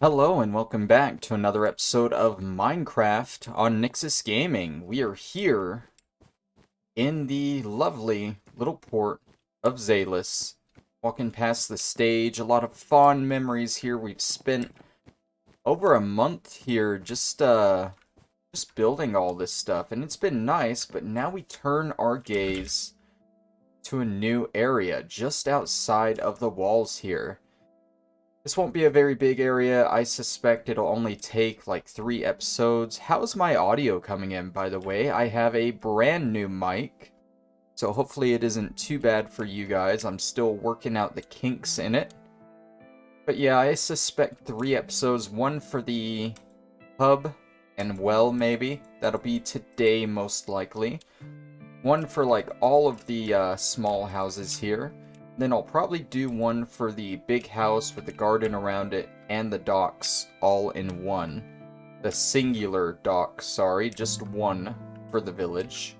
Hello and welcome back to another episode of Minecraft on Nyxus Gaming. We are here in the lovely little port of Zaelus, walking past the stage. A lot of fond memories here. We've spent over a month here just building all this stuff, and it's been nice, but now we turn our gaze to a new area just outside of the walls here. This won't be a very big area. I suspect it'll only take like 3 episodes. How's my audio coming in, by the way? I have a brand new mic, so hopefully it isn't too bad for you guys. I'm still working out the kinks in it. But yeah, I suspect 3 episodes. One for the hub and well, maybe. That'll be today, most likely. One for like all of the small houses here. Then I'll probably do one for the big house with the garden around it and the docks all in one. The singular dock, sorry, just one for the village.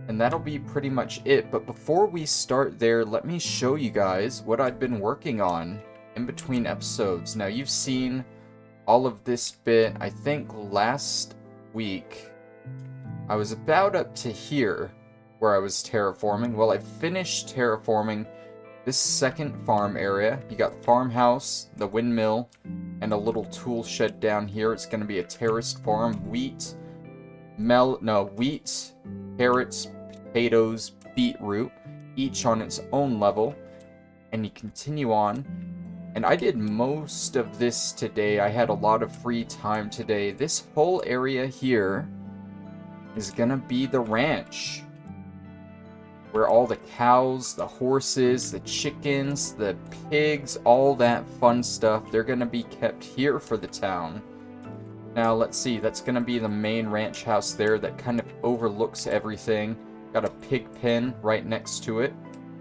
And that'll be pretty much it. But before we start there, let me show you guys what I've been working on in between episodes. Now, you've seen all of this bit, I think last week. I was about up to here where I was terraforming. Well, I finished terraforming this second farm area. You got farmhouse, the windmill, and a little tool shed down here. It's going to be a terraced farm. Wheat, carrots, potatoes, beetroot, each on its own level. And you continue on. And I did most of this today. I had a lot of free time today. This whole area here is going to be the ranch, where all the cows, the horses, the chickens, the pigs, all that fun stuff, they're going to be kept here for the town. Now, let's see, that's going to be the main ranch house there that kind of overlooks everything. Got a pig pen right next to it.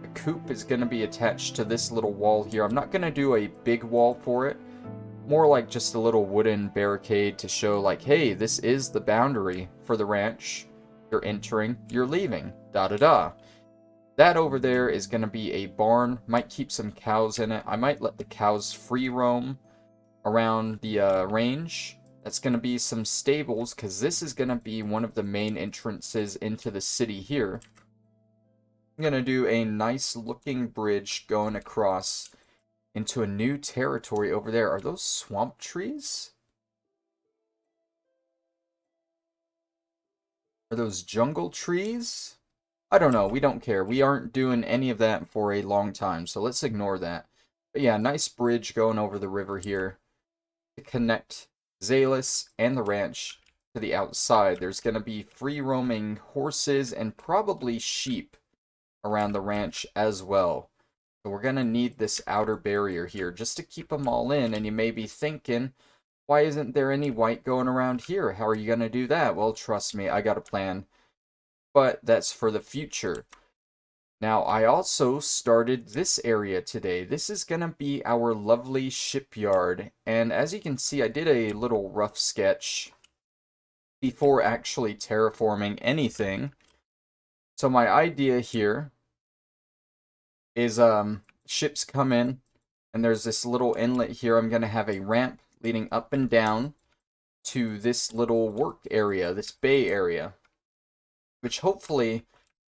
The coop is going to be attached to this little wall here. I'm not going to do a big wall for it. More like just a little wooden barricade to show like, hey, this is the boundary for the ranch. You're entering, you're leaving, da-da-da. That over there is going to be a barn. Might keep some cows in it. I might let the cows free roam around the range. That's going to be some stables, because this is going to be one of the main entrances into the city here. I'm going to do a nice looking bridge going across into a new territory over there. Are those swamp trees? Are those jungle trees? I don't know. We don't care. We aren't doing any of that for a long time, so let's ignore that. But yeah, nice bridge going over the river here to connect Zaelus and the ranch to the outside. There's going to be free roaming horses and probably sheep around the ranch as well. So we're going to need this outer barrier here just to keep them all in. And you may be thinking, why isn't there any white going around here? How are you going to do that? Well, trust me, I got a plan. But that's for the future. Now, I also started this area today. This is going to be our lovely shipyard. And as you can see, I did a little rough sketch before actually terraforming anything. So my idea here is ships come in, and there's this little inlet here. I'm going to have a ramp leading up and down to this little work area, this bay area, which hopefully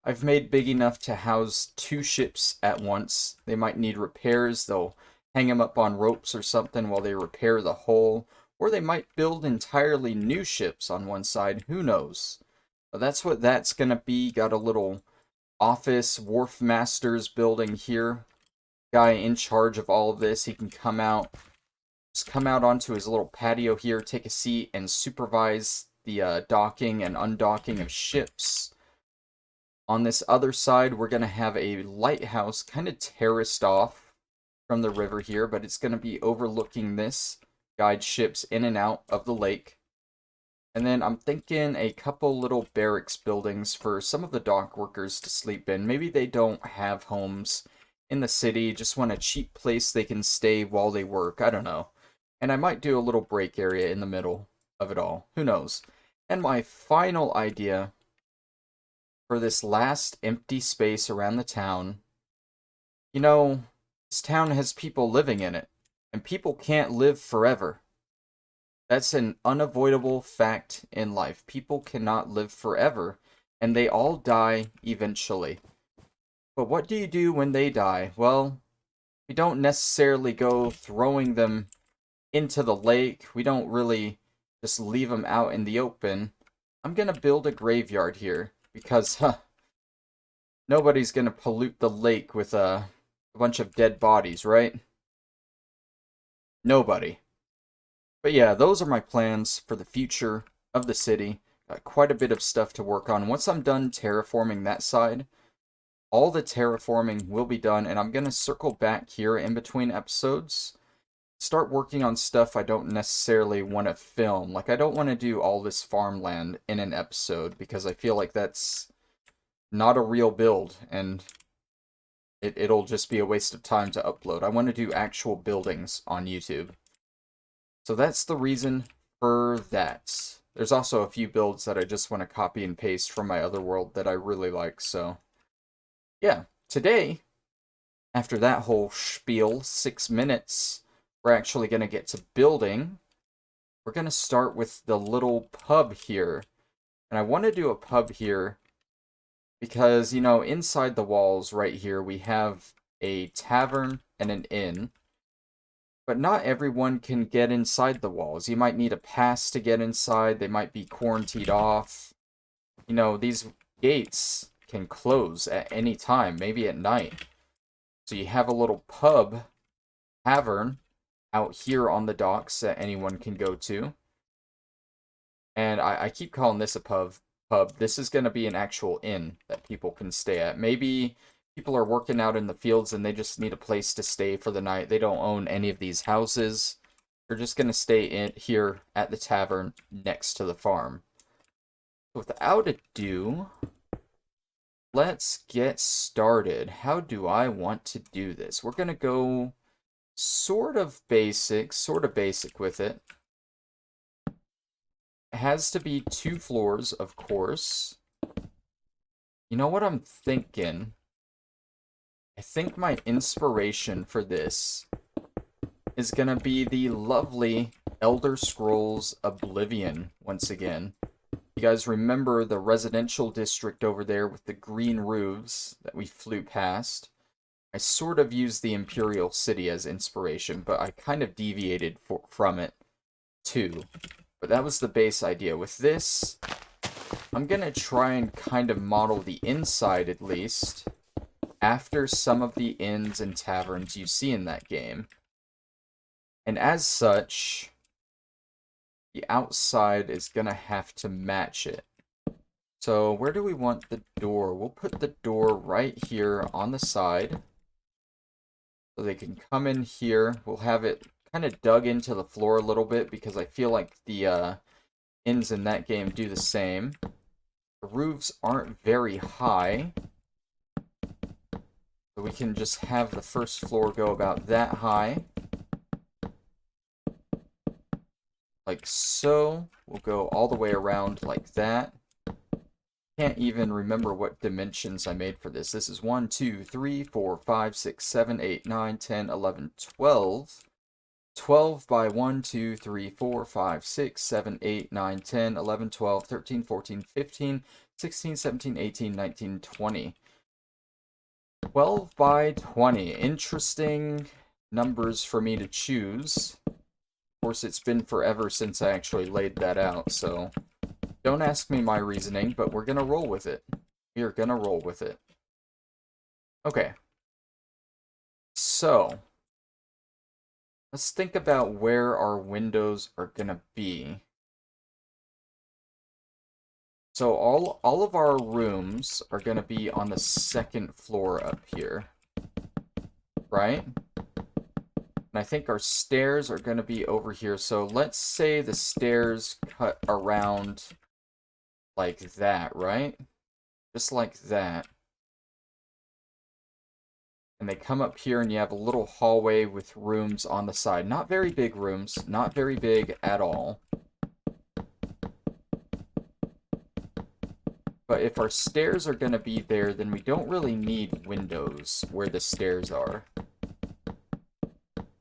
I've made big enough to house 2 ships at once. They might need repairs. They'll hang them up on ropes or something while they repair the hull, or they might build entirely new ships on one side. Who knows? But that's what that's going to be. Got a little office, wharf masters building here. Guy in charge of all of this. He can come out onto his little patio here, take a seat, and supervise the docking and undocking of ships. On this other side, we're going to have a lighthouse kind of terraced off from the river here, but it's going to be overlooking this, guide ships in and out of the lake. And then I'm thinking a couple little barracks buildings for some of the dock workers to sleep in. Maybe they don't have homes in the city, just want a cheap place they can stay while they work. I don't know. And I might do a little break area in the middle of it all. Who knows? And my final idea for this last empty space around the town. You know, this town has people living in it. And people can't live forever. That's an unavoidable fact in life. People cannot live forever, and they all die eventually. But what do you do when they die? Well, we don't necessarily go throwing them into the lake. We don't really just leave them out in the open. I'm gonna build a graveyard here because nobody's gonna pollute the lake with a bunch of dead bodies, right? Nobody. But yeah, those are my plans for the future of the city. Got quite a bit of stuff to work on. Once I'm done terraforming that side, all the terraforming will be done, and I'm gonna circle back here in between episodes, start working on stuff I don't necessarily want to film. Like, I don't want to do all this farmland in an episode, because I feel like that's not a real build, and it'll just be a waste of time to upload. I want to do actual buildings on YouTube. So that's the reason for that. There's also a few builds that I just want to copy and paste from my other world that I really like, so yeah. Today, after that whole spiel, 6 minutes, we're actually going to get to building. We're going to start with the little pub here. And I want to do a pub here because, you know, inside the walls right here, we have a tavern and an inn. But not everyone can get inside the walls. You might need a pass to get inside. They might be quarantined off. You know, these gates can close at any time, maybe at night. So you have a little pub, tavern, out here on the docks that anyone can go to. And I keep calling this a pub. This is going to be an actual inn that people can stay at. Maybe people are working out in the fields and they just need a place to stay for the night. They don't own any of these houses. They're just going to stay in here at the tavern next to the farm. Without ado, let's get started. How do I want to do this? We're going to go sort of basic with it. It has to be 2 floors, of course. You know what I'm thinking? I think my inspiration for this is gonna be the lovely Elder Scrolls Oblivion once again. You guys remember the residential district over there with the green roofs that we flew past? I sort of used the Imperial City as inspiration, but I kind of deviated from it too. But that was the base idea. With this, I'm going to try and kind of model the inside, at least, after some of the inns and taverns you see in that game. And as such, the outside is going to have to match it. So where do we want the door? We'll put the door right here on the side, so they can come in here. We'll have it kind of dug into the floor a little bit because I feel like the inns in that game do the same. The roofs aren't very high, so we can just have the first floor go about that high. Like so. We'll go all the way around like that. Can't even remember what dimensions I made for this. This is 1, 2, 3, 4, 5, 6, 7, 8, 9, 10, 11, 12. 12 by 1, 2, 3, 4, 5, 6, 7, 8, 9, 10, 11, 12, 13, 14, 15, 16, 17, 18, 19, 20. 12 by 20. Interesting numbers for me to choose. Of course, it's been forever since I actually laid that out, so don't ask me my reasoning, but we're gonna roll with it. We are gonna roll with it. Okay. So let's think about where our windows are gonna be. So all of our rooms are gonna be on the 2nd floor up here, right? And I think our stairs are gonna be over here. So let's say the stairs cut around like that, right? Just like that. And they come up here and you have a little hallway with rooms on the side. Not very big rooms, not very big at all. But if our stairs are going to be there, then we don't really need windows where the stairs are.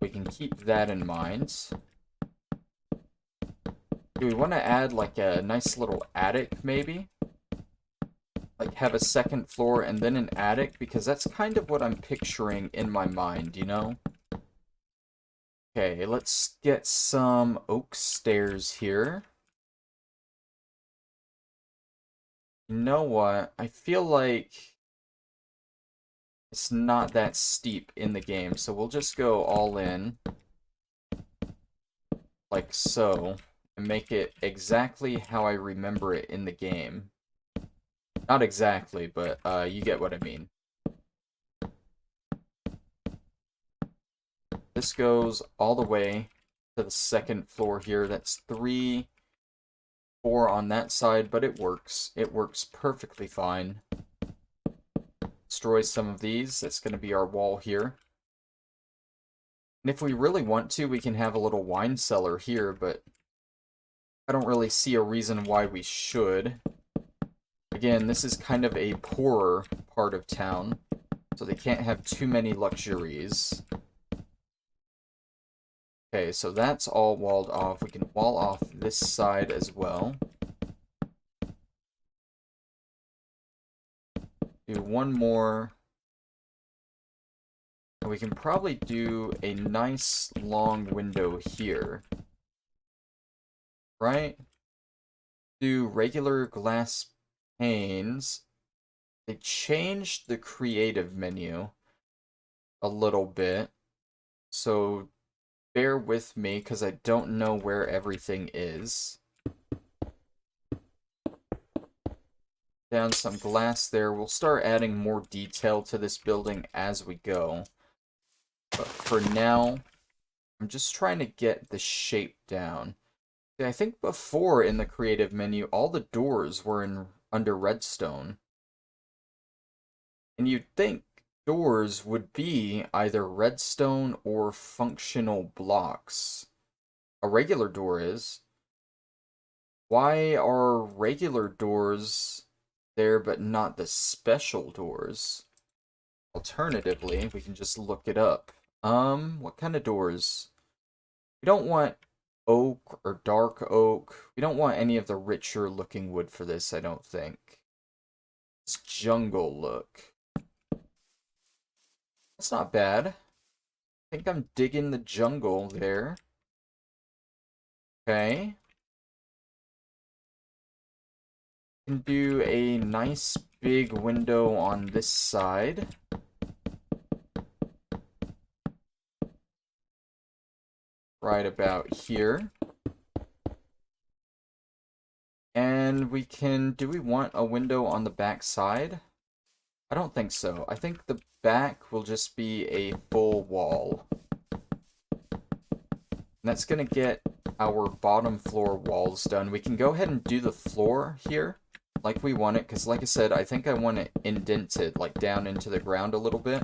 We can keep that in mind. Do we want to add like a nice little attic, maybe? Like have a second floor and then an attic? Because that's kind of what I'm picturing in my mind, you know? Okay, let's get some oak stairs here. You know what? I feel like it's not that steep in the game, so we'll just go all in. Like so. And make it exactly how I remember it in the game. Not exactly, but you get what I mean. This goes all the way to the second floor here. That's 3, 4 on that side, but it works. It works perfectly fine. Destroy some of these. That's going to be our wall here. And if we really want to, we can have a little wine cellar here, but I don't really see a reason why we should. Again, this is kind of a poorer part of town, so they can't have too many luxuries. Okay, so that's all walled off. We can wall off this side as well. Do one more. And we can probably do a nice long window here. Right? Do regular glass panes. They changed the creative menu a little bit. So bear with me, because I don't know where everything is. Down some glass there. We'll start adding more detail to this building as we go. But for now, I'm just trying to get the shape down. See, I think before in the creative menu, all the doors were under redstone. And you'd think doors would be either redstone or functional blocks. A regular door is. Why are regular doors there but not the special doors? Alternatively, we can just look it up. What kind of doors? We don't want oak or dark oak. We don't want any of the richer looking wood for this, I don't think. It's jungle look. That's not bad. I think I'm digging the jungle there. Okay. Can do a nice big window on this side. Right about here. And we can, do we want a window on the back side? I don't think so. I think the back will just be a full wall. And that's going to get our bottom floor walls done. We can go ahead and do the floor here like we want it, because like I said, I think I want it indented, like down into the ground a little bit.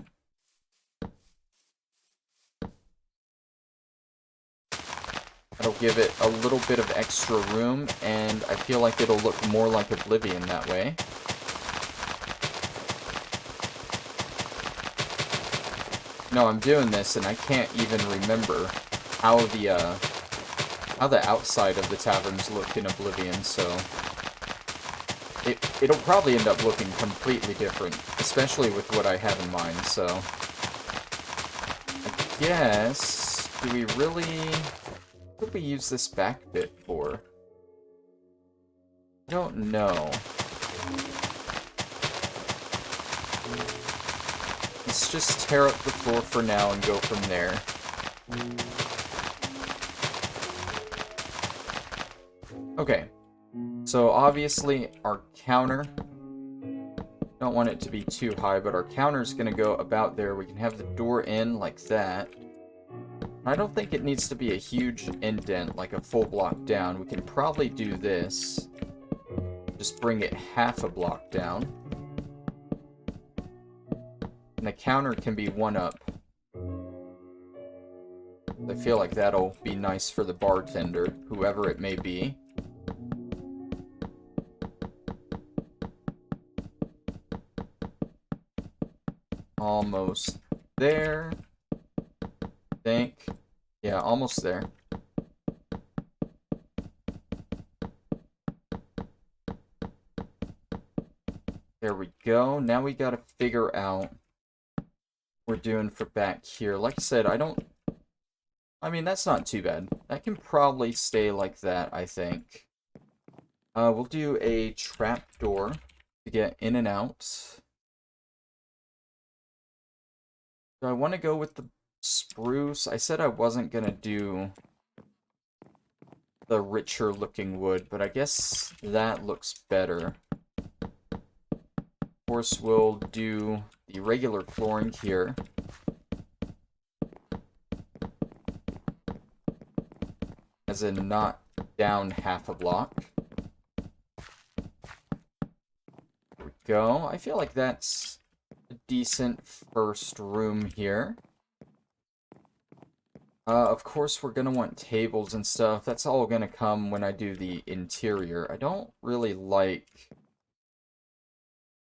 That'll give it a little bit of extra room, and I feel like it'll look more like Oblivion that way. No, I'm doing this, and I can't even remember how the outside of the taverns look in Oblivion, so it'll probably end up looking completely different, especially with what I have in mind, so I guess, do we really, what do we use this back bit for? I don't know. Let's just tear up the floor for now and go from there. Okay, so obviously our counter, don't want it to be too high, but our counter is going to go about there. We can have the door in like that. I don't think it needs to be a huge indent, like a full block down. We can probably do this. Just bring it half a block down. And the counter can be one up. I feel like that'll be nice for the bartender, whoever it may be. Almost there. think. Yeah, almost there. There we go. Now we gotta figure out what we're doing for back here. Like I said, I mean, that's not too bad. That can probably stay like that, I think. We'll do a trap door to get in and out. Do I want to go with the spruce? I said I wasn't gonna do the richer looking wood, but I guess that looks better. Of course, we'll do the regular flooring here. As in not down half a block. There we go. I feel like that's a decent first room here. Of course, we're going to want tables and stuff. That's all going to come when I do the interior. I don't really like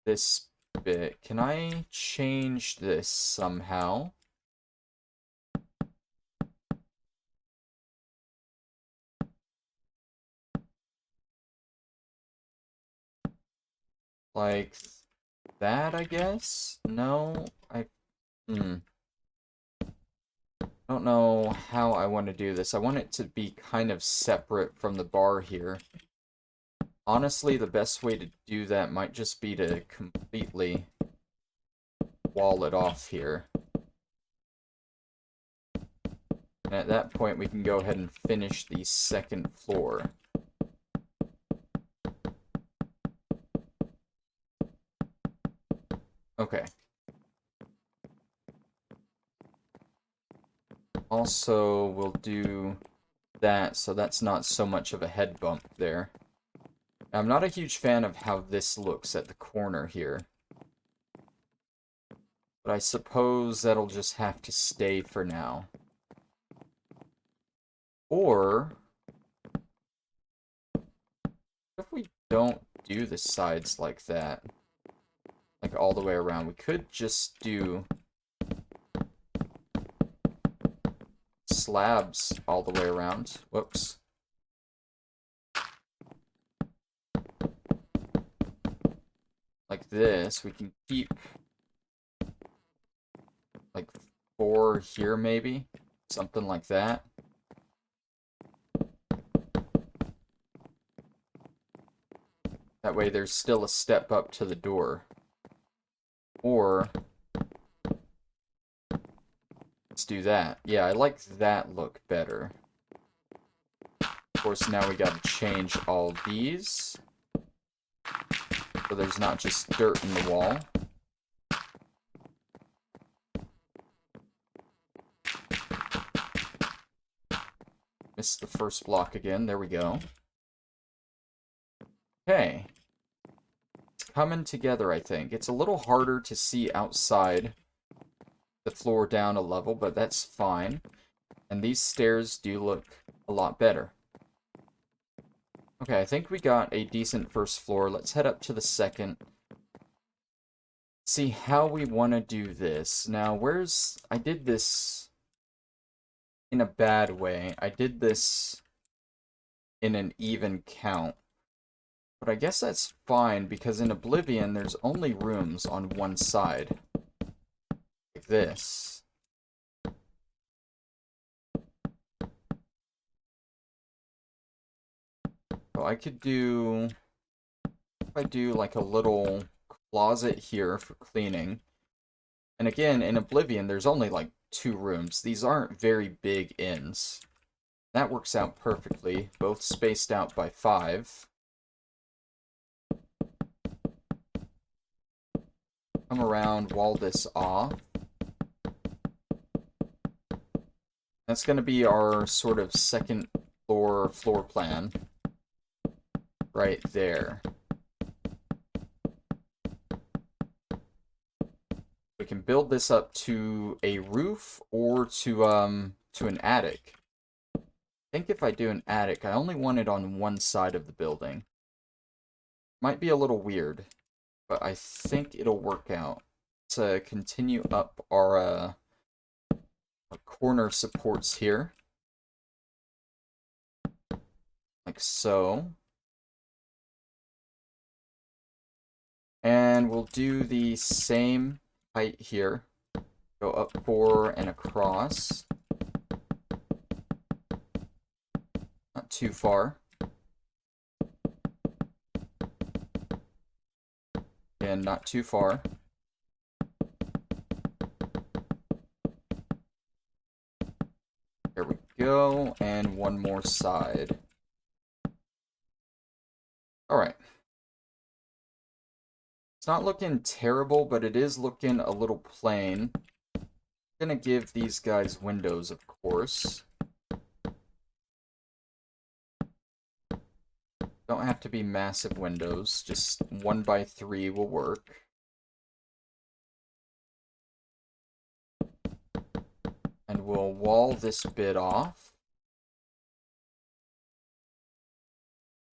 this bit. Can I change this somehow? Like that, I guess? No? Don't know how I want to do this. I want it to be kind of separate from the bar here. Honestly, the best way to do that might just be to completely wall it off here. And at that point, we can go ahead and finish the second floor. Okay. Also, we'll do that, so that's not so much of a head bump there. I'm not a huge fan of how this looks at the corner here. But I suppose that'll just have to stay for now. Or, if we don't do the sides like that, like all the way around, we could just do slabs all the way around. Whoops. Like this, we can keep like 4 here maybe, something like that. That way there's still a step up to the door. Or let's do that. Yeah, I like that look better. Of course, now we gotta change all these, so there's not just dirt in the wall. Missed the first block again. There we go. Okay. It's coming together, I think. It's a little harder to see outside the floor down a level, but that's fine. And these stairs do look a lot better. Okay, I think we got a decent first floor. Let's head up to the second. See how we want to do this. Now, I did this in a bad way. I did this in an even count. But I guess that's fine, because in Oblivion, there's only rooms on one side. Like this. So I could do... If I do like a little closet here for cleaning. And again, in Oblivion, there's only like 2 rooms. These aren't very big inns. That works out perfectly, both spaced out by 5. Come around, wall this off. That's going to be our sort of second floor plan. Right there. We can build this up to a roof or to an attic. I think if I do an attic, I only want it on one side of the building. Might be a little weird, but I think it'll work out. To continue up our corner supports here. Like so. And we'll do the same height here. Go up 4 and across. Not too far. And not too far. There we go. And one more side. Alright. It's not looking terrible, but it is looking a little plain. I'm gonna give these guys windows, of course. Don't have to be massive windows, just 1 by 3 will work. And we'll wall this bit off.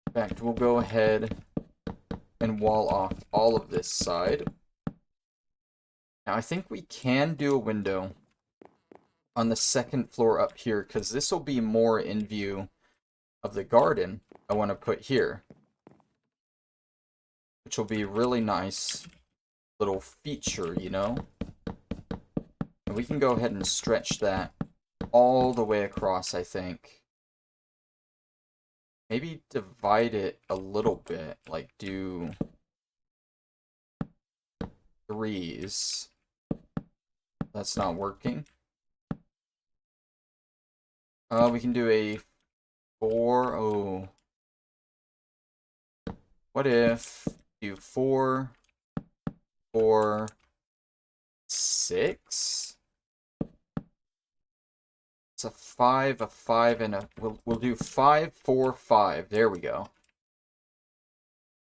In fact, we'll go ahead and wall off all of this side. Now, I think we can do a window on the second floor up here, because this will be more in view of the garden I want to put here. Which will be a really nice little feature, you know? And we can go ahead and stretch that all the way across, I think. Maybe divide it a little bit, like do 3s. That's not working. We can do a 4. Oh. What if do 4, 4, 6? It's a 5, and a... We'll do 5, 4, 5. There we go.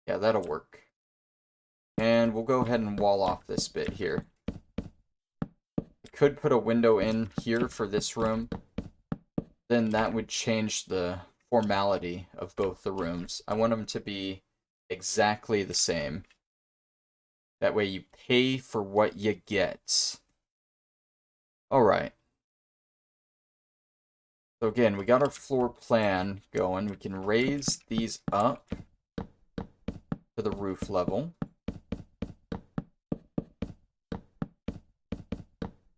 Yeah, that'll work. And we'll go ahead and wall off this bit here. I could put a window in here for this room. Then that would change the formality of both the rooms. I want them to be exactly the same. That way you pay for what you get. Alright. So again, we got our floor plan going. We can raise these up to the roof level.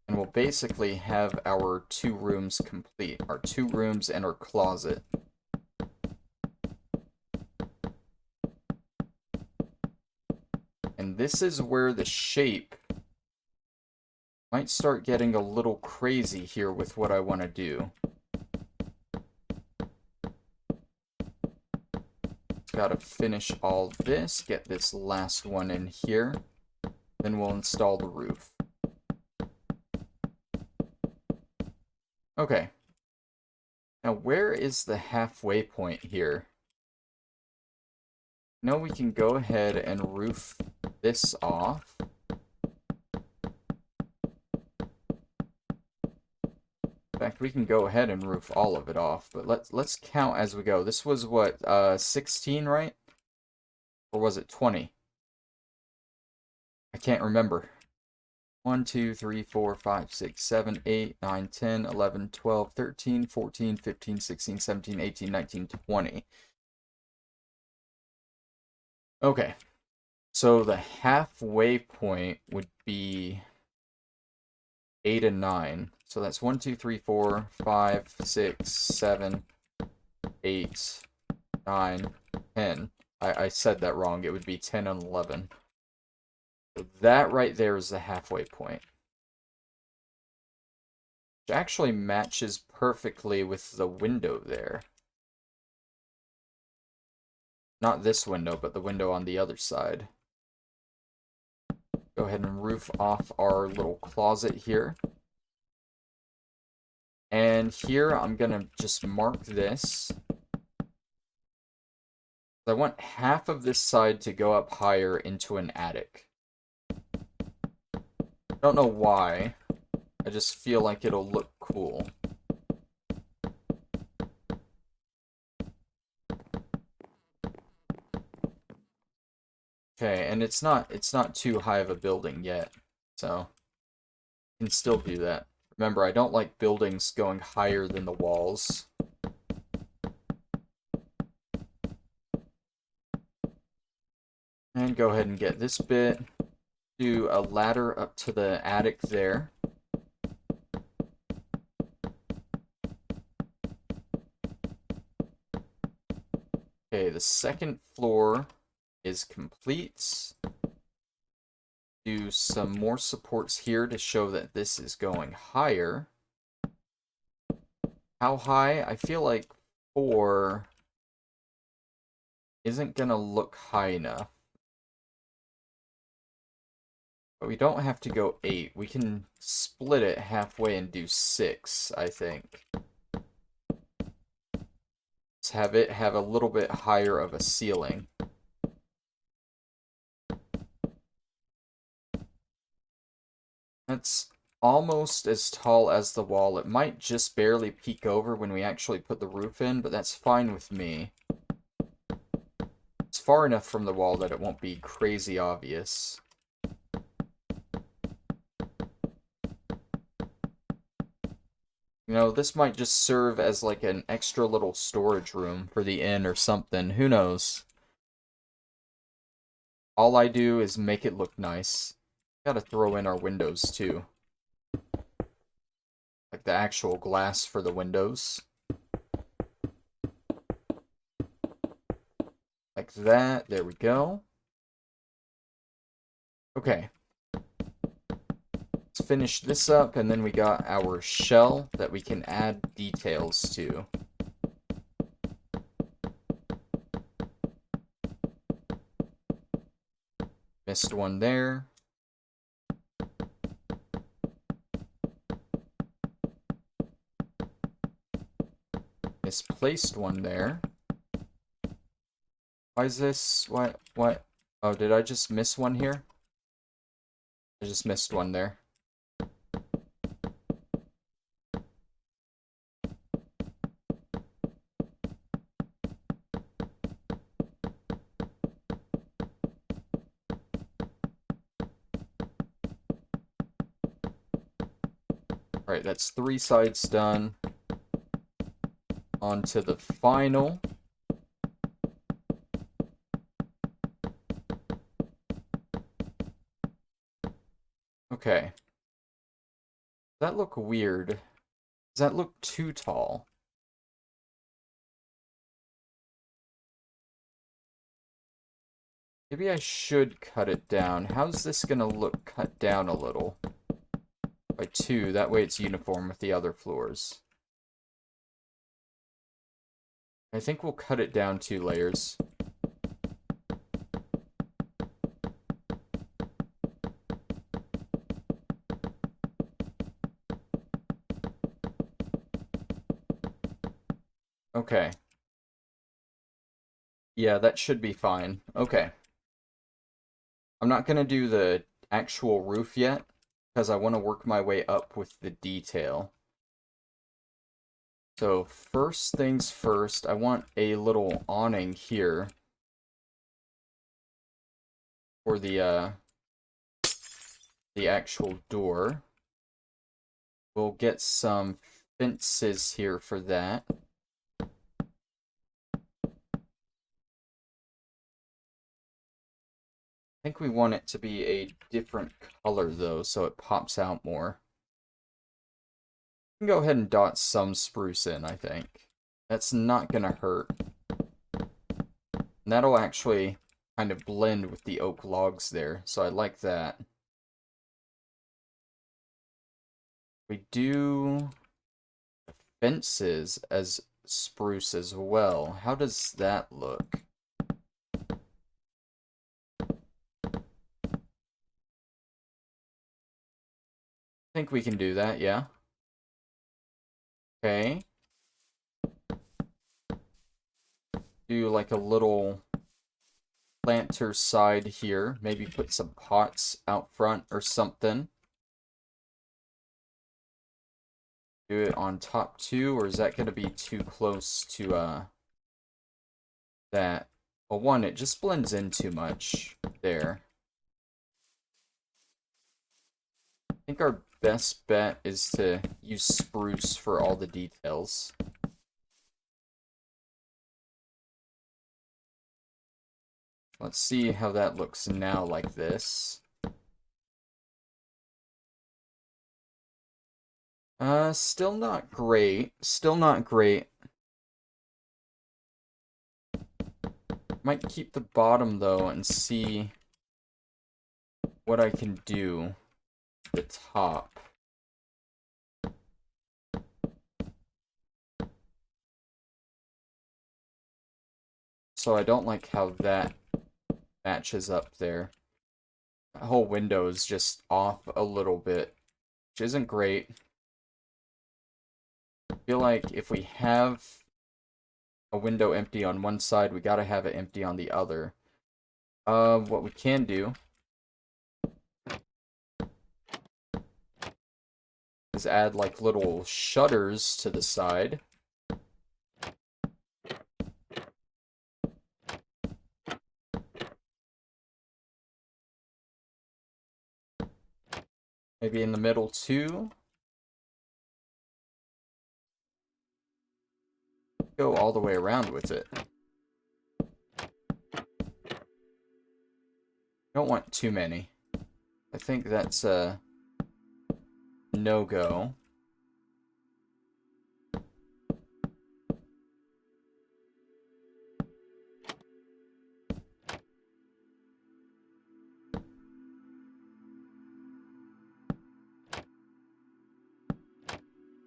And we'll basically have our 2 rooms complete. Our 2 rooms and our closet. And this is where the shape might start getting a little crazy here with what I want to do. Gotta finish all this, get this last one in here, then we'll install the roof. Okay. Now, where is the halfway point here? Now we can go ahead and roof this off. In fact, we can go ahead and roof all of it off, but let's count as we go. This was what, 16, right? Or was it 20? I can't remember. 1, 2, 3, 4, 5, 6, 7, 8, 9, 10, 11, 12, 13, 14, 15, 16, 17, 18, 19, 20. Okay. So the halfway point would be 8 and 9. So that's 1, 2, 3, 4, 5, 6, 7, 8, 9, 10. I said that wrong. It would be 10 and 11. So that right there is the halfway point. Which actually matches perfectly with the window there. Not this window, but the window on the other side. Go ahead and roof off our little closet here. And here I'm going to just mark this. I want half of this side to go up higher into an attic. I don't know why. I just feel like it'll look cool. Okay, and it's not too high of a building yet, so you can still do that for Remember, I don't like buildings going higher than the walls. And go ahead and get this bit. Do a ladder up to the attic there. Okay, the second floor is complete. Do some more supports here to show that this is going higher. How high? I feel like 4 isn't gonna look high enough. But we don't have to go 8. We can split it halfway and do 6, I think. Let's have it have a little bit higher of a ceiling. That's almost as tall as the wall. It might just barely peek over when we actually put the roof in, but that's fine with me. It's far enough from the wall that it won't be crazy obvious. You know, this might just serve as like an extra little storage room for the inn or something. Who knows? All I do is make it look nice. Gotta throw in our windows too. Like the actual glass for the windows. Like that. There we go. Okay. Let's finish this up, and then we got our shell that we can add details to. Missed one there. Misplaced one there. Why is this? What? Oh, did I just miss one here? I just missed one there. Alright, that's 3 sides done. On to the final. Okay. Does that look weird? Does that look too tall? Maybe I should cut it down. How's this gonna look cut down a little? By 2, that way it's uniform with the other floors. I think we'll cut it down 2 layers. Okay. Yeah, that should be fine. Okay. I'm not gonna do the actual roof yet, because I want to work my way up with the detail. So first things first, I want a little awning here for the actual door. We'll get some fences here for that. I think we want it to be a different color though, so it pops out more. We can go ahead and dot some spruce in, I think. That's not gonna hurt. And that'll actually kind of blend with the oak logs there, so I like that. We do fences as spruce as well. How does that look? I think we can do that, yeah. Okay. Do like a little planter side here. Maybe put some pots out front or something. Do it on top too, or is that going to be too close to that? Well, one, it just blends in too much there. I think our best bet is to use spruce for all the details. Let's see how that looks now like this. Still not great. Still not great. Might keep the bottom, though, and see what I can do the top. So I don't like how that matches up there. That whole window is just off a little bit, which isn't great. I feel like if we have a window empty on one side, we gotta have it empty on the other. What we can do is add like little shutters to the side. Maybe in the middle too. Go all the way around with it. Don't want too many. I think that's a no-go.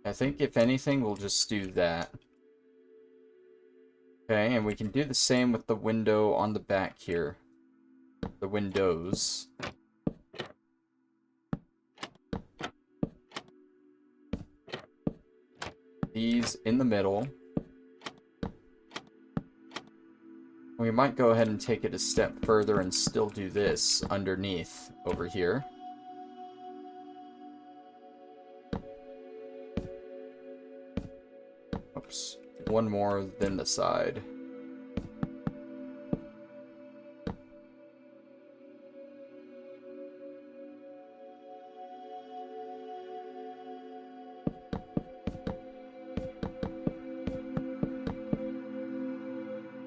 I think if anything, we'll just do that. Okay, and we can do the same with the window on the back here. The windows. These in the middle. We might go ahead and take it a step further and still do this underneath over here. Oops. One more than the side.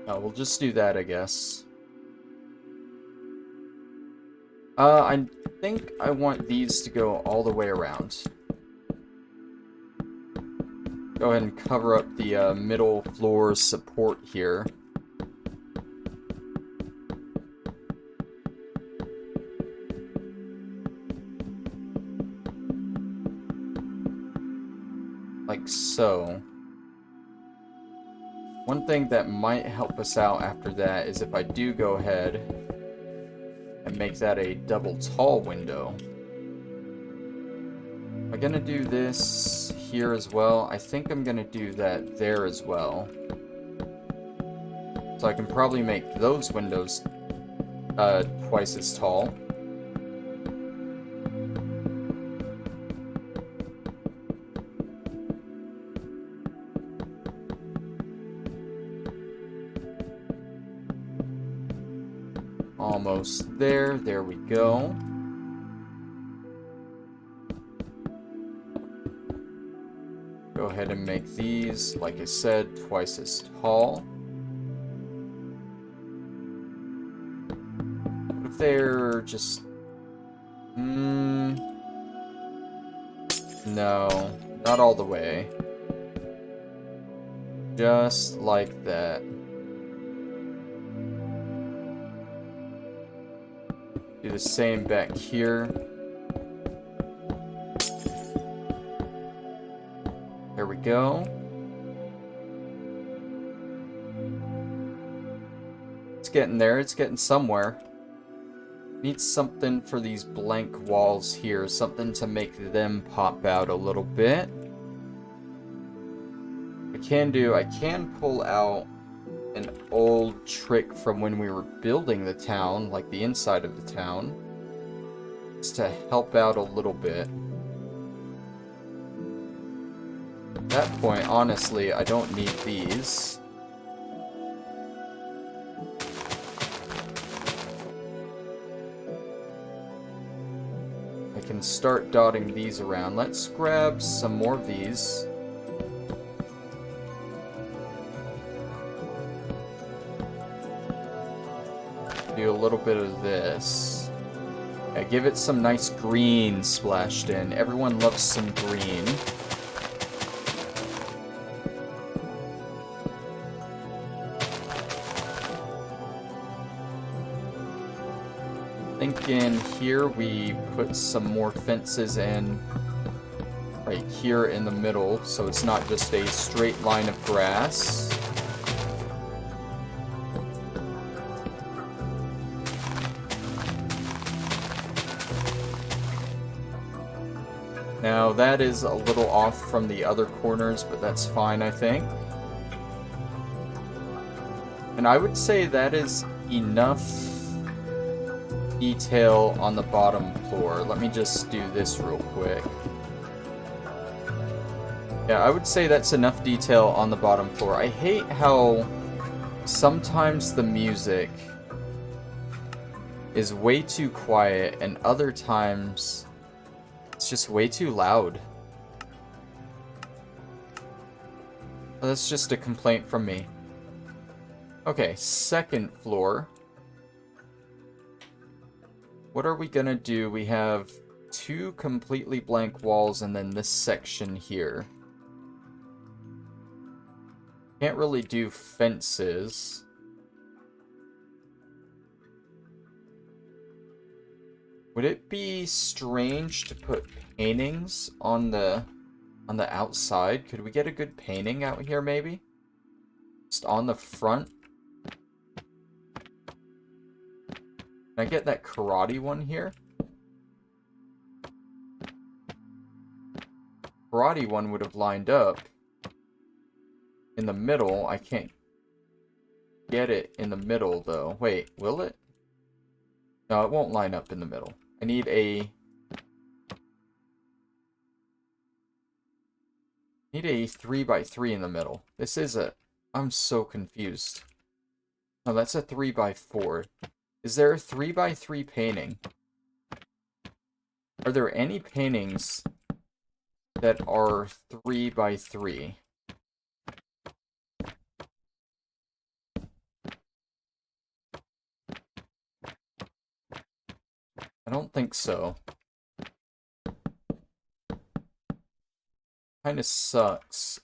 Oh, we'll just do that, I guess. I think I want these to go all the way around. Go ahead and cover up the middle floor support here. Like so. One thing that might help us out after that is if I do go ahead and make that a double tall window. Am I gonna do this here as well? I think I'm gonna do that there as well. So I can probably make those windows twice as tall. Almost there. There we go. Go ahead and make these, like I said, twice as tall. What if they're just... No, not all the way. Just like that. Do the same back here. There we go. It's getting there. It's getting somewhere. Need something for these blank walls here. Something to make them pop out a little bit. I can pull out an old trick from when we were building the town, like the inside of the town. Just to help out a little bit. At that point, honestly, I don't need these. I can start dotting these around. Let's grab some more of these. Do a little bit of this. Yeah, give it some nice green splashed in. Everyone loves some green. In here we put some more fences in right here in the middle, so it's not just a straight line of grass. Now that is a little off from the other corners, but that's fine, I think. And I would say that is enough detail on the bottom floor. Let me just do this real quick. Yeah, I would say that's enough detail on the bottom floor. I hate how sometimes the music is way too quiet and other times it's just way too loud. Well, that's just a complaint from me. Okay, second floor. What are we gonna do? We have two completely blank walls and then this section here. Can't really do fences. Would it be strange to put paintings on the outside? Could we get a good painting out here maybe? Just on the front? Can I get that karate one here? Karate one would have lined up in the middle. I can't get it in the middle though. Wait, will it? No, it won't line up in the middle. I need a 3x3 in the middle. This is a... I'm so confused. No, that's a 3x4. Is there a 3x3 painting? Are there any paintings that are 3x3? I don't think so. Kinda sucks.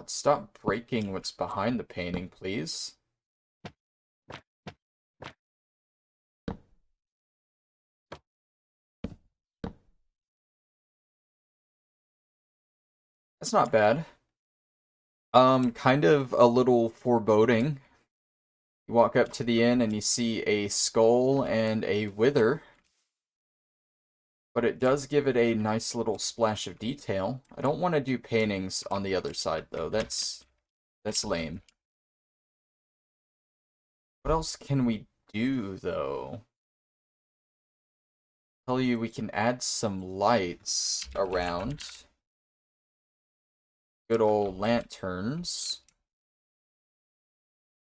Stop breaking what's behind the painting, please. That's not bad. Kind of a little foreboding. You walk up to the inn and you see a skull and a wither. But it does give it a nice little splash of detail. I don't want to do paintings on the other side, though. That's lame. What else can we do, though? Tell you we can add some lights around. Good old lanterns.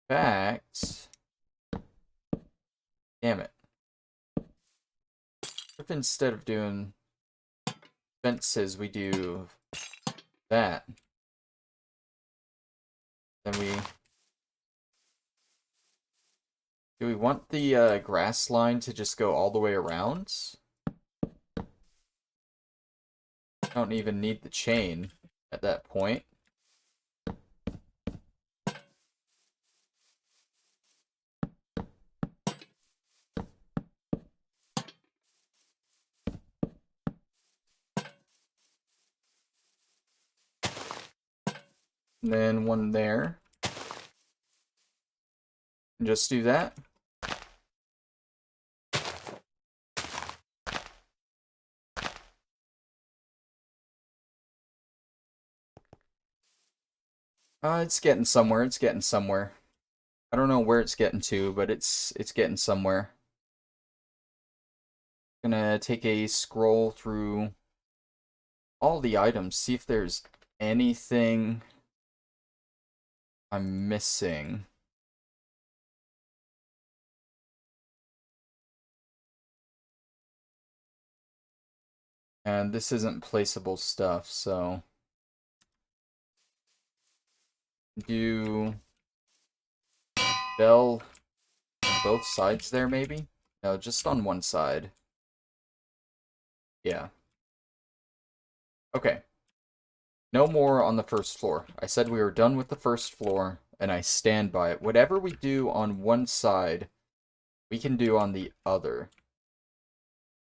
In fact... Damn it. If instead of doing fences, we do that. Then do we want the grass line to just go all the way around? Don't even need the chain at that point. And then one there. And just do that. It's getting somewhere. It's getting somewhere. I don't know where it's getting to, but it's getting somewhere. Gonna take a scroll through all the items, see if there's anything I'm missing. And this isn't placeable stuff, so do bell on both sides there, maybe? No, just on one side. Yeah. Okay. No more on the first floor. I said we were done with the first floor, and I stand by it. Whatever we do on one side, we can do on the other.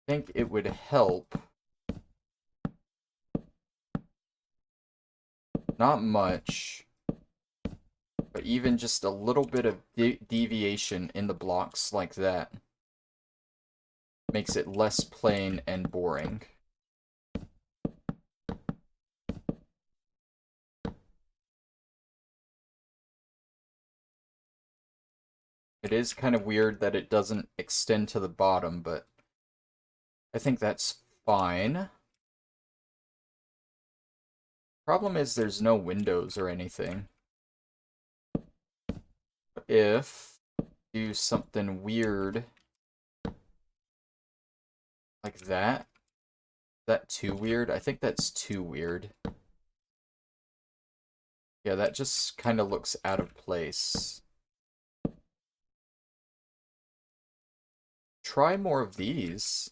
I think it would help. Not much, but even just a little bit of deviation in the blocks like that makes it less plain and boring. It is kind of weird that it doesn't extend to the bottom, but I think that's fine. Problem is there's no windows or anything. If do something weird like that, is that too weird? I think that's too weird. Yeah, that just kind of looks out of place. Try more of these.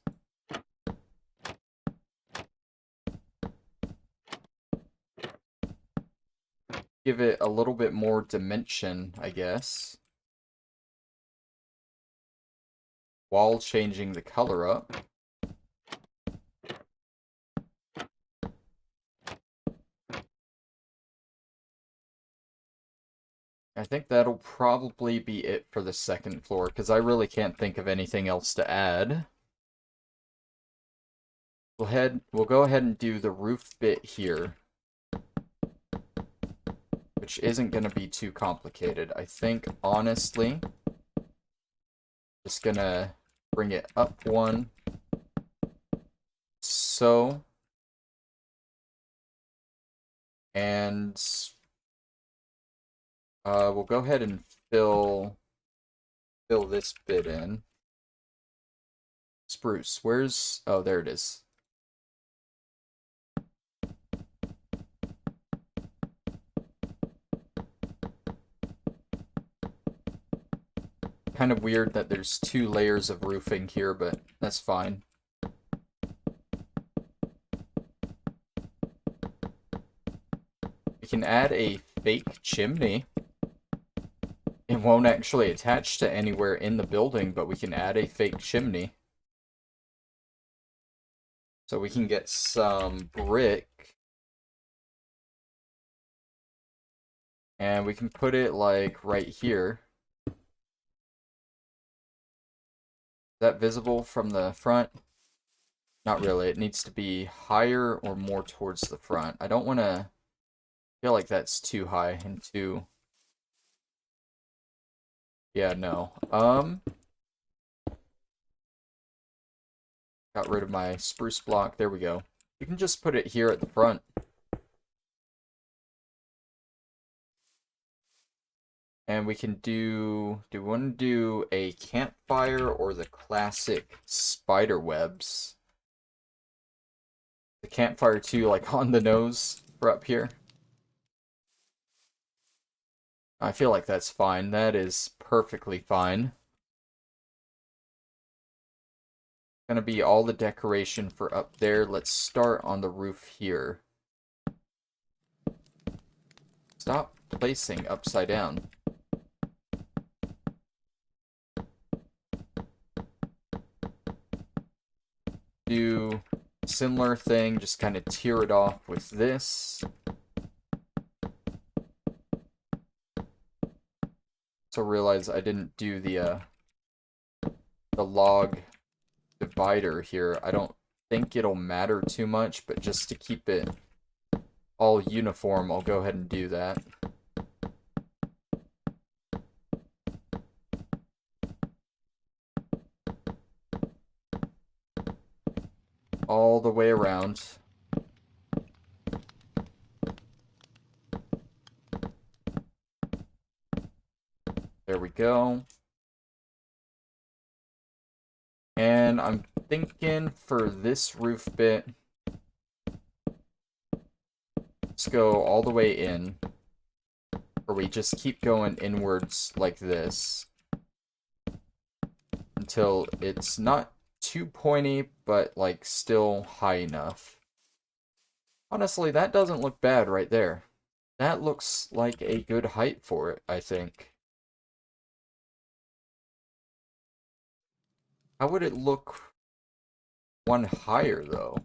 Give it a little bit more dimension, I guess. While changing the color up. I think that'll probably be it for the second floor, because I really can't think of anything else to add. We'll go ahead and do the roof bit here, which isn't going to be too complicated. I think, honestly, just going to bring it up one. So. And we'll go ahead and fill this bit in. Spruce, where's... Oh, there it is. Kind of weird that there's 2 layers of roofing here, but that's fine. We can add a fake chimney. It won't actually attach to anywhere in the building, but we can add a fake chimney. So we can get some brick. And we can put it, like, right here. Is that visible from the front? Not really. It needs to be higher or more towards the front. I don't want to feel like that's too high and too... Yeah, no. Got rid of my spruce block. There we go. You can just put it here at the front. And we can do we want to do a campfire or the classic spider webs? The campfire too, like on the nose for up here. I feel like that's fine. That is perfectly fine. Gonna be all the decoration for up there. Let's start on the roof here. Stop placing upside down. Do similar thing, just kind of tear it off with this. So realize I didn't do the log divider here. I don't think it'll matter too much, but just to keep it all uniform, I'll go ahead and do that. All the way around. go. And I'm thinking for this roof bit, let's go all the way in. Or we just keep going inwards like this. Until it's not too pointy, but like still high enough. Honestly, that doesn't look bad right there. That looks like a good height for it, I think. How would it look one higher, though?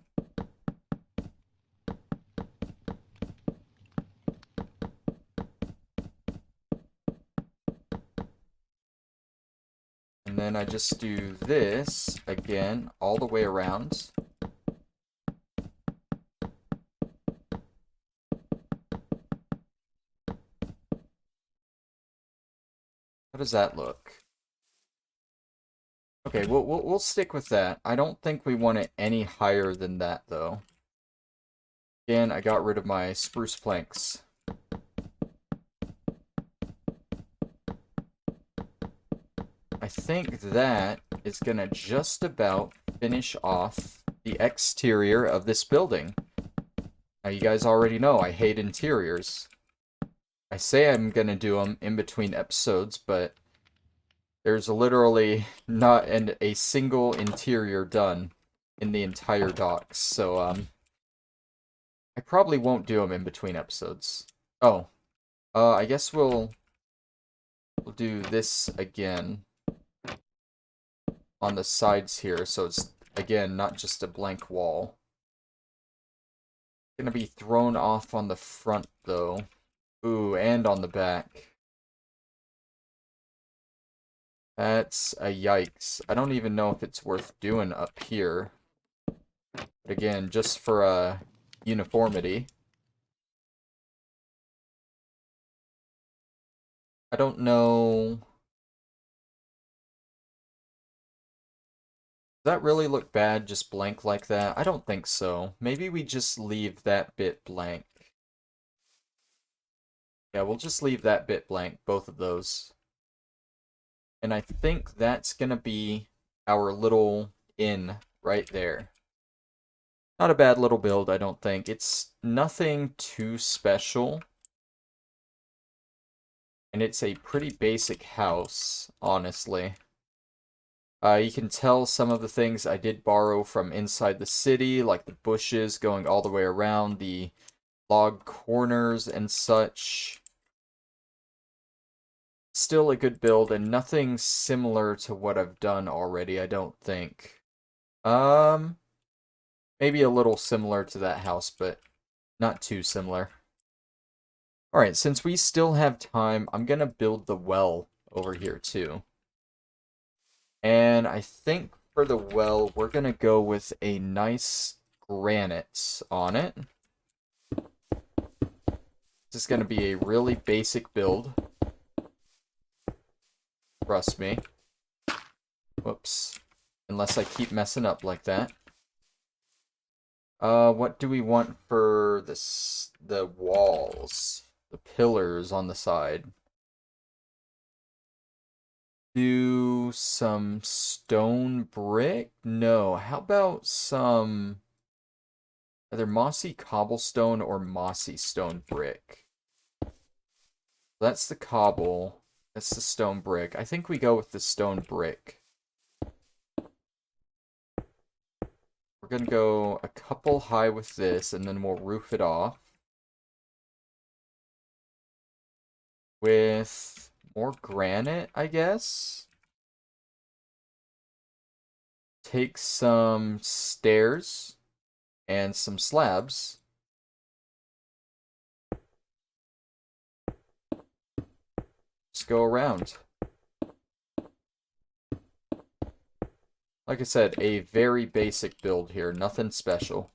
And then I just do this, again, all the way around. How does that look? Okay, we'll stick with that. I don't think we want it any higher than that, though. Again, I got rid of my spruce planks. I think that is gonna just about finish off the exterior of this building. Now, you guys already know I hate interiors. I say I'm gonna do them in between episodes, but there's literally not a single interior done in the entire docks, so I probably won't do them in between episodes. Oh, I guess we'll do this again on the sides here, so it's again not just a blank wall. Gonna be thrown off on the front though. Ooh, and on the back. That's a yikes. I don't even know if it's worth doing up here. But again, just for uniformity. I don't know. Does that really look bad, just blank like that? I don't think so. Maybe we just leave that bit blank. Yeah, we'll just leave that bit blank, both of those. And I think that's gonna be our little inn right there. Not a bad little build, I don't think. It's nothing too special. And it's a pretty basic house, honestly. You can tell some of the things I did borrow from inside the city, like the bushes going all the way around, the log corners and such. Still a good build, and nothing similar to what I've done already, I don't think. Maybe a little similar to that house, but not too similar. Alright, since we still have time, I'm gonna build the well over here too. And I think for the well, we're gonna go with a nice granite on it. This is gonna be a really basic build. Trust me. Whoops. Unless I keep messing up like that. What do we want for this? The walls, the pillars on the side. Do some stone brick? No. How about some either mossy cobblestone or mossy stone brick? That's the cobble. That's the stone brick. I think we go with the stone brick. We're gonna go a couple high with this, and then we'll roof it off with more granite, I guess. Take some stairs and some slabs. Just go around. Like I said, a very basic build here, nothing special.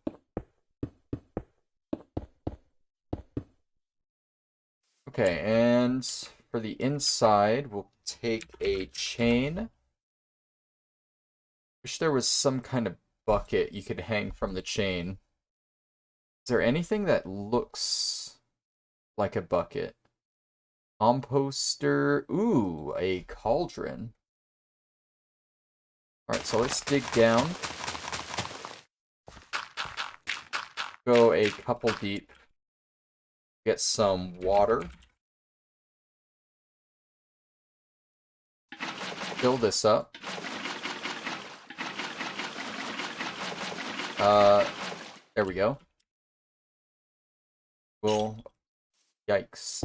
Okay, and for the inside, we'll take a chain. Wish there was some kind of bucket you could hang from the chain. Is there anything that looks like a bucket? Composter. Ooh, a cauldron. Alright, so let's dig down. Go a couple deep. Get some water. Fill this up. There we go. Yikes.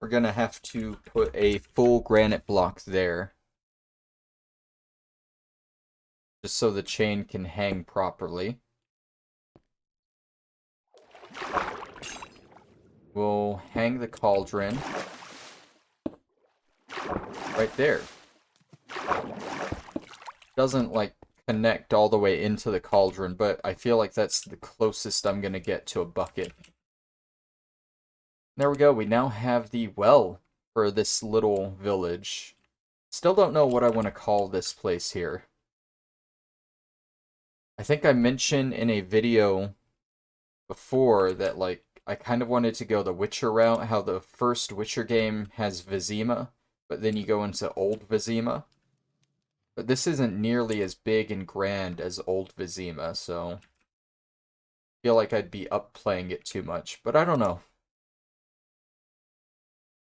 We're gonna have to put a full granite block there. Just so the chain can hang properly. We'll hang the cauldron right there. Doesn't, like, connect all the way into the cauldron, but I feel like that's the closest I'm gonna get to a bucket. There we go. We now have the well for this little village. Still don't know what I want to call this place here. I think I mentioned in a video before that, like, I kind of wanted to go the Witcher route, how the first Witcher game has Vizima, but then you go into Old Vizima. But this isn't nearly as big and grand as Old Vizima, so I feel like I'd be up playing it too much, but I don't know.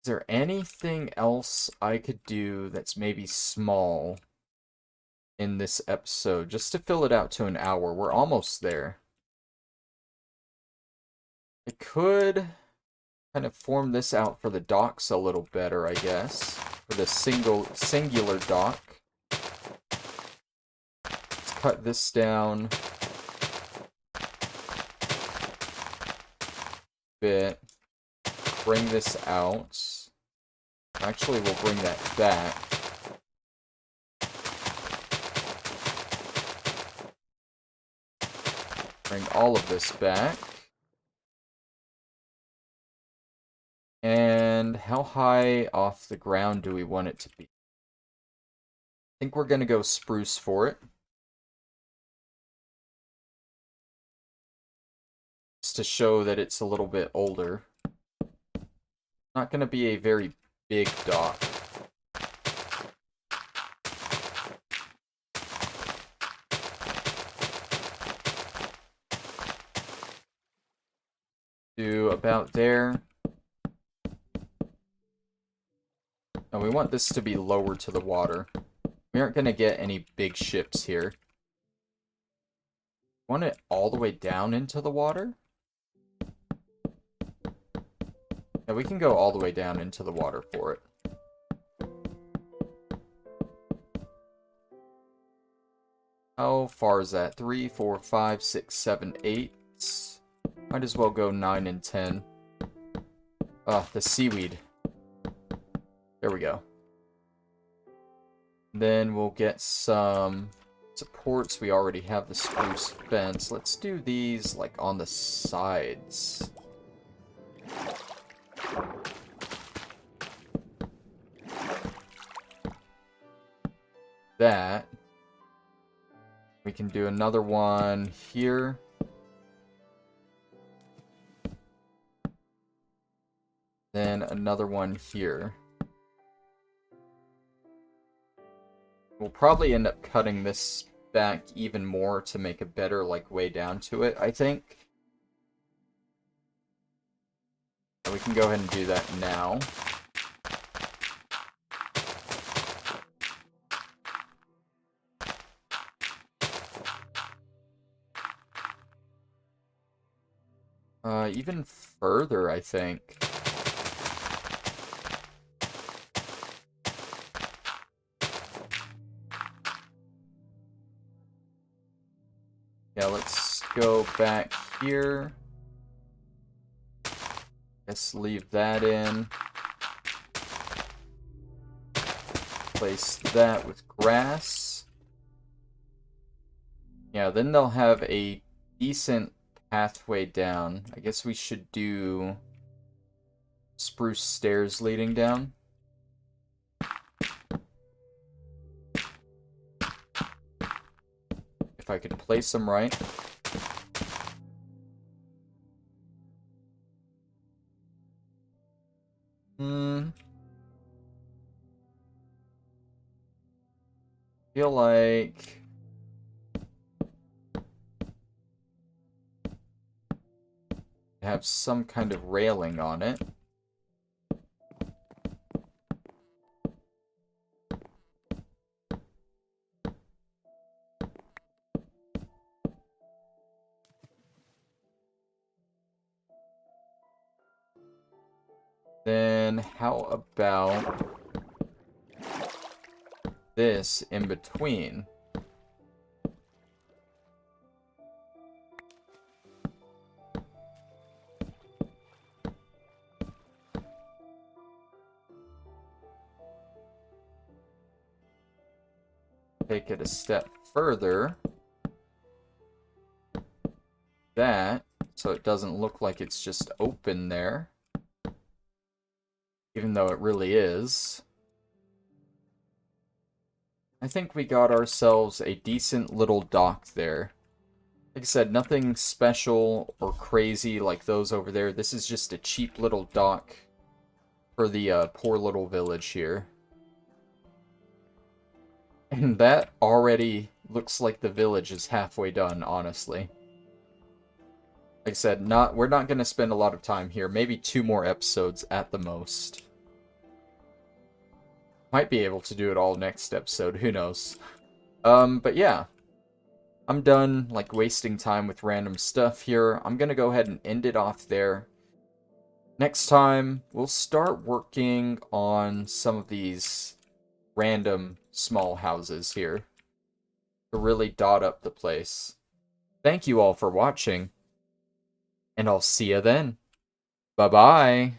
Is there anything else I could do that's maybe small in this episode, just to fill it out to an hour? We're almost there. I could kind of form this out for the docks a little better, I guess. For the singular dock. Let's cut this down a bit. Bring this out. Actually, we'll bring that back. Bring all of this back. And how high off the ground do we want it to be? I think we're going to go spruce for it. Just to show that it's a little bit older. Not going to be a very big dock. Do about there. And we want this to be lower to the water. We aren't going to get any big ships here. Want it all the way down into the water? Yeah, we can go all the way down into the water for it. How far is that? 3, 4, 5, 6, 7, 8. Might as well go 9 and 10. The seaweed. There we go. Then we'll get some supports. We already have the spruce fence. Let's do these, like, on the sides. That. We can do another one here. Then another one here. We'll probably end up cutting this back even more to make a better, like, way down to it, I think. And we can go ahead and do that now. Even further, I think. Yeah, let's go back here. Let's leave that in. Place that with grass. Yeah, then they'll have a decent pathway down. I guess we should do spruce stairs leading down. If I could place them right. have some kind of railing on it. Then how about this in between? Take it a step further. That, so it doesn't look like it's just open there. Even though it really is. I think we got ourselves a decent little dock there. Like I said, nothing special or crazy like those over there. This is just a cheap little dock for the poor little village here. And that already looks like the village is halfway done, honestly. Like I said, we're not going to spend a lot of time here. Maybe 2 more episodes at the most. Might be able to do it all next episode, who knows. But yeah. I'm done, like, wasting time with random stuff here. I'm gonna go ahead and end it off there. Next time, we'll start working on some of these random small houses here to really dot up the place. Thank you all for watching, and I'll see you then. Bye-bye.